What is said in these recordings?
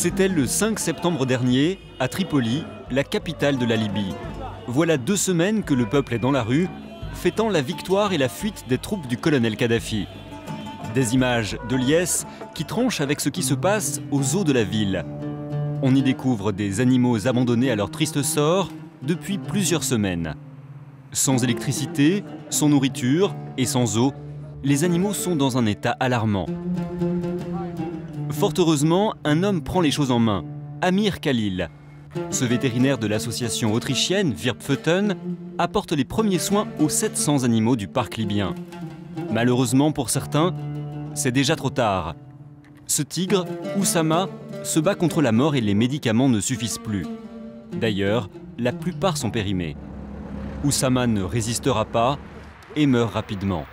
C'était le 5 septembre dernier, à Tripoli, la capitale de la Libye. Voilà 2 semaines que le peuple est dans la rue, fêtant la victoire et la fuite des troupes du colonel Kadhafi. Des images de liesse qui tranchent avec ce qui se passe aux eaux de la ville. On y découvre des animaux abandonnés à leur triste sort depuis plusieurs semaines. Sans électricité, sans nourriture et sans eau, les animaux sont dans un état alarmant. Fort heureusement, un homme prend les choses en main, Amir Khalil. Ce vétérinaire de l'association autrichienne Wirbpfoten apporte les premiers soins aux 700 animaux du parc libyen. Malheureusement pour certains, c'est déjà trop tard. Ce tigre, Oussama, se bat contre la mort et les médicaments ne suffisent plus. D'ailleurs, la plupart sont périmés. Oussama ne résistera pas et meurt rapidement.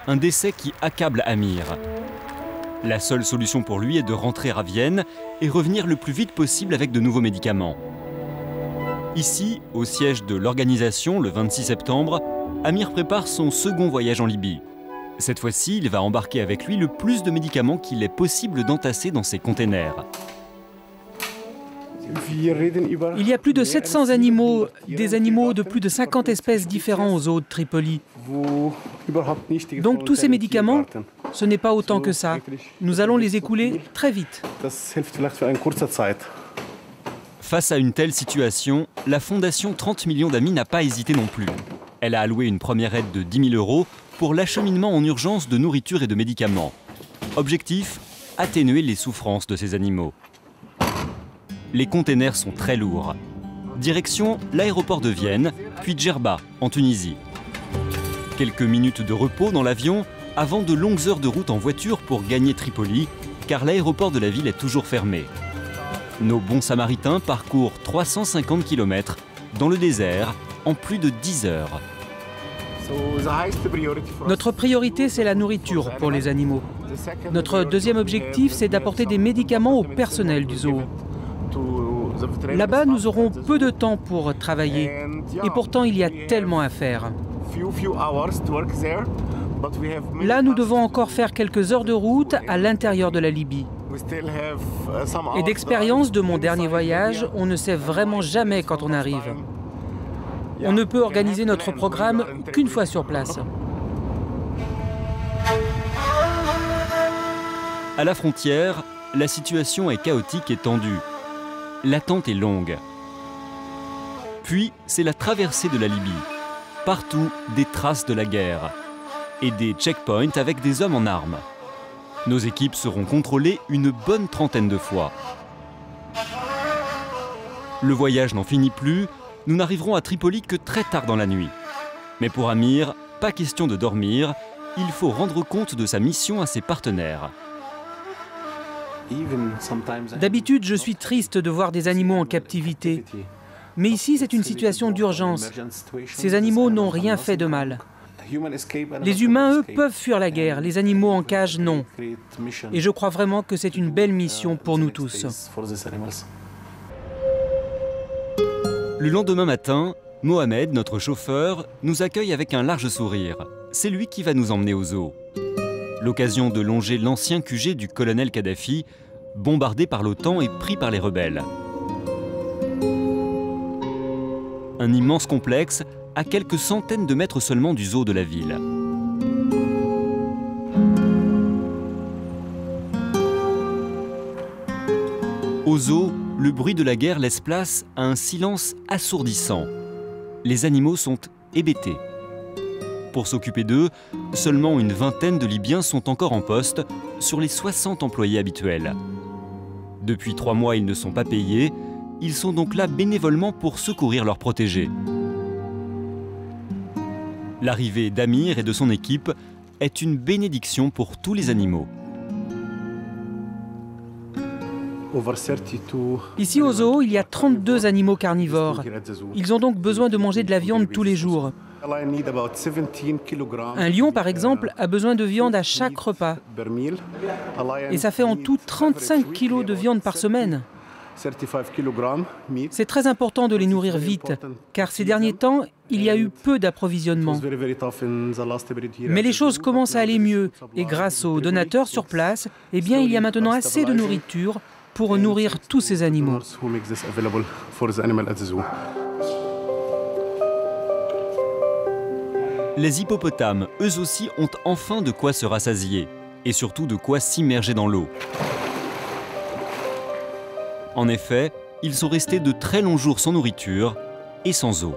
Un décès qui accable Amir. La seule solution pour lui est de rentrer à Vienne et revenir le plus vite possible avec de nouveaux médicaments. Ici, au siège de l'organisation, le 26 septembre, Amir prépare son second voyage en Libye. Cette fois-ci, il va embarquer avec lui le plus de médicaments qu'il est possible d'entasser dans ses containers. Il y a plus de 700 animaux, des animaux de plus de 50 espèces différents aux eaux de Tripoli. Donc tous ces médicaments, ce n'est pas autant que ça. Nous allons les écouler très vite. Face à une telle situation, la fondation 30 millions d'amis n'a pas hésité non plus. Elle a alloué une première aide de 10 000 € pour l'acheminement en urgence de nourriture et de médicaments. Objectif, atténuer les souffrances de ces animaux. Les containers sont très lourds. Direction l'aéroport de Vienne, puis Djerba, en Tunisie. Quelques minutes de repos dans l'avion avant de longues heures de route en voiture pour gagner Tripoli, car l'aéroport de la ville est toujours fermé. Nos bons samaritains parcourent 350 km dans le désert en plus de 10 heures. Notre priorité, c'est la nourriture pour les animaux. Notre deuxième objectif, c'est d'apporter des médicaments au personnel du zoo. Là-bas, nous aurons peu de temps pour travailler. Et pourtant, il y a tellement à faire. Là, nous devons encore faire quelques heures de route à l'intérieur de la Libye. Et d'expérience de mon dernier voyage, on ne sait vraiment jamais quand on arrive. On ne peut organiser notre programme qu'une fois sur place. À la frontière, la situation est chaotique et tendue. L'attente est longue. Puis, c'est la traversée de la Libye. Partout, des traces de la guerre. Et des checkpoints avec des hommes en armes. Nos équipes seront contrôlées une bonne trentaine de fois. Le voyage n'en finit plus. Nous n'arriverons à Tripoli que très tard dans la nuit. Mais pour Amir, pas question de dormir. Il faut rendre compte de sa mission à ses partenaires. D'habitude, je suis triste de voir des animaux en captivité. Mais ici, c'est une situation d'urgence. Ces animaux n'ont rien fait de mal. Les humains, eux, peuvent fuir la guerre. Les animaux en cage, non. Et je crois vraiment que c'est une belle mission pour nous tous. Le lendemain matin, Mohamed, notre chauffeur, nous accueille avec un large sourire. C'est lui qui va nous emmener au zoo. L'occasion de longer l'ancien QG du colonel Kadhafi, bombardé par l'OTAN et pris par les rebelles. Un immense complexe à quelques centaines de mètres seulement du zoo de la ville. Au zoo, le bruit de la guerre laisse place à un silence assourdissant. Les animaux sont hébétés. Pour s'occuper d'eux, seulement une vingtaine de Libyens sont encore en poste sur les 60 employés habituels. Depuis 3 mois, ils ne sont pas payés. Ils sont donc là bénévolement pour secourir leurs protégés. L'arrivée d'Amir et de son équipe est une bénédiction pour tous les animaux. Ici au zoo, il y a 32 animaux carnivores. Ils ont donc besoin de manger de la viande tous les jours. Un lion, par exemple, a besoin de viande à chaque repas. Et ça fait en tout 35 kilos de viande par semaine. C'est très important de les nourrir vite, car ces derniers temps, il y a eu peu d'approvisionnement. Mais les choses commencent à aller mieux, et grâce aux donateurs sur place, eh bien, il y a maintenant assez de nourriture pour nourrir tous ces animaux. Les hippopotames, eux aussi, ont enfin de quoi se rassasier, et surtout de quoi s'immerger dans l'eau. En effet, ils sont restés de très longs jours sans nourriture et sans eau.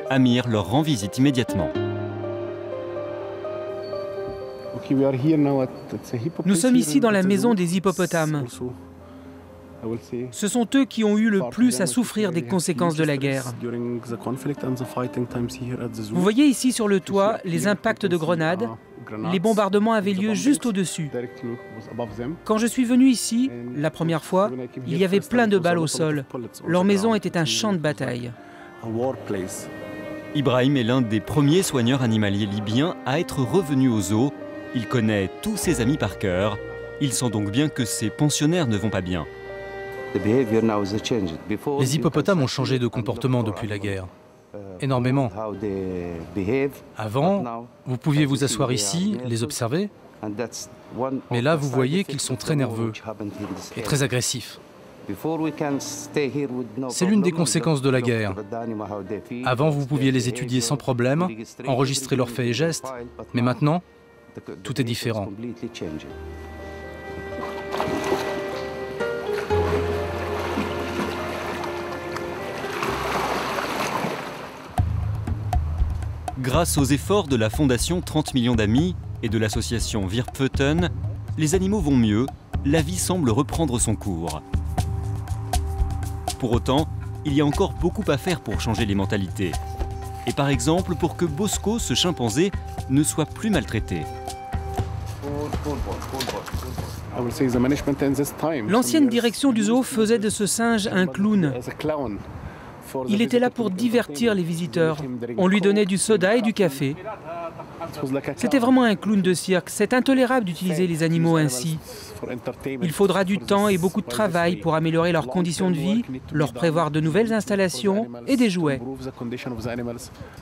Amir leur rend visite immédiatement. Nous sommes ici dans la maison des hippopotames. Ce sont eux qui ont eu le plus à souffrir des conséquences de la guerre. Vous voyez ici sur le toit les impacts de grenades. Les bombardements avaient lieu juste au-dessus. Quand je suis venu ici, la première fois, il y avait plein de balles au sol. Leur maison était un champ de bataille. Ibrahim est l'un des premiers soigneurs animaliers libyens à être revenu au zoo. Il connaît tous ses amis par cœur. Il sent donc bien que ses pensionnaires ne vont pas bien. Les hippopotames ont changé de comportement depuis la guerre. Énormément. Avant, vous pouviez vous asseoir ici, les observer, mais là, vous voyez qu'ils sont très nerveux et très agressifs. C'est l'une des conséquences de la guerre. Avant, vous pouviez les étudier sans problème, enregistrer leurs faits et gestes, mais maintenant, tout est différent. Grâce aux efforts de la Fondation 30 millions d'amis et de l'association Virpföten, les animaux vont mieux, la vie semble reprendre son cours. Pour autant, il y a encore beaucoup à faire pour changer les mentalités. Et par exemple, pour que Bosco, ce chimpanzé, ne soit plus maltraité. L'ancienne direction du zoo faisait de ce singe un clown. Il était là pour divertir les visiteurs. On lui donnait du soda et du café. C'était vraiment un clown de cirque. C'est intolérable d'utiliser les animaux ainsi. Il faudra du temps et beaucoup de travail pour améliorer leurs conditions de vie, leur prévoir de nouvelles installations et des jouets.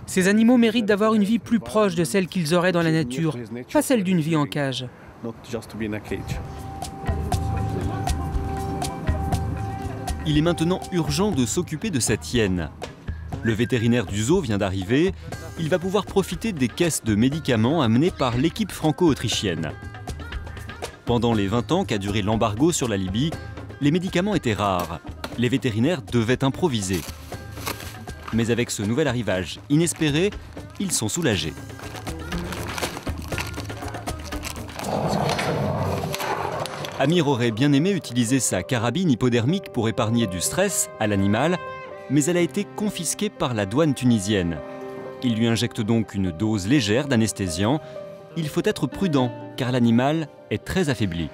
Ces animaux méritent d'avoir une vie plus proche de celle qu'ils auraient dans la nature, pas celle d'une vie en cage. Il est maintenant urgent de s'occuper de cette hyène. Le vétérinaire du zoo vient d'arriver. Il va pouvoir profiter des caisses de médicaments amenées par l'équipe franco-autrichienne. Pendant les 20 ans qu'a duré l'embargo sur la Libye, les médicaments étaient rares. Les vétérinaires devaient improviser. Mais avec ce nouvel arrivage inespéré, ils sont soulagés. Amir aurait bien aimé utiliser sa carabine hypodermique pour épargner du stress à l'animal, mais elle a été confisquée par la douane tunisienne. Il lui injecte donc une dose légère d'anesthésiant. Il faut être prudent, car l'animal est très affaibli.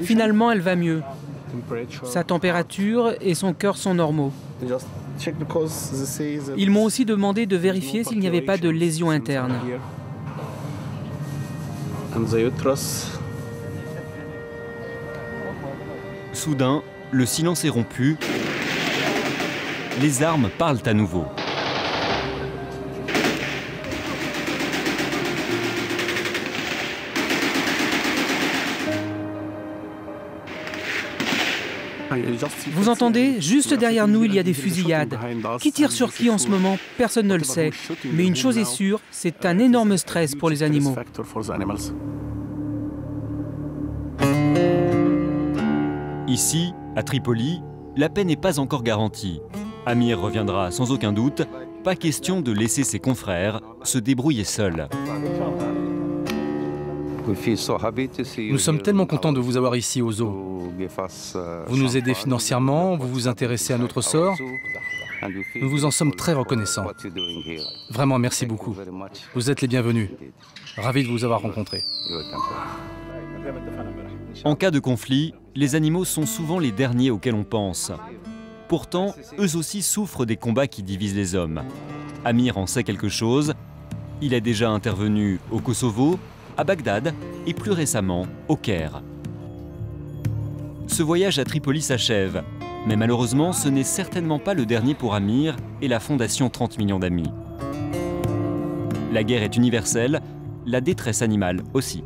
Finalement, elle va mieux. Sa température et son cœur sont normaux. Ils m'ont aussi demandé de vérifier s'il n'y avait pas de lésions internes. Soudain, le silence est rompu. Les armes parlent à nouveau. Vous entendez? Juste derrière nous, il y a des fusillades. Qui tire sur qui en ce moment? Personne ne le sait. Mais une chose est sûre, c'est un énorme stress pour les animaux. Ici, à Tripoli, la paix n'est pas encore garantie. Amir reviendra sans aucun doute. Pas question de laisser ses confrères se débrouiller seuls. Nous sommes tellement contents de vous avoir ici au zoo. Vous nous aidez financièrement, vous vous intéressez à notre sort. Nous vous en sommes très reconnaissants. Vraiment, merci beaucoup. Vous êtes les bienvenus. Ravi de vous avoir rencontrés. En cas de conflit, les animaux sont souvent les derniers auxquels on pense. Pourtant, eux aussi souffrent des combats qui divisent les hommes. Amir en sait quelque chose. Il est déjà intervenu au Kosovo, à Bagdad et plus récemment au Caire. Ce voyage à Tripoli s'achève, mais malheureusement, ce n'est certainement pas le dernier pour Amir et la fondation 30 millions d'amis. La guerre est universelle, la détresse animale aussi.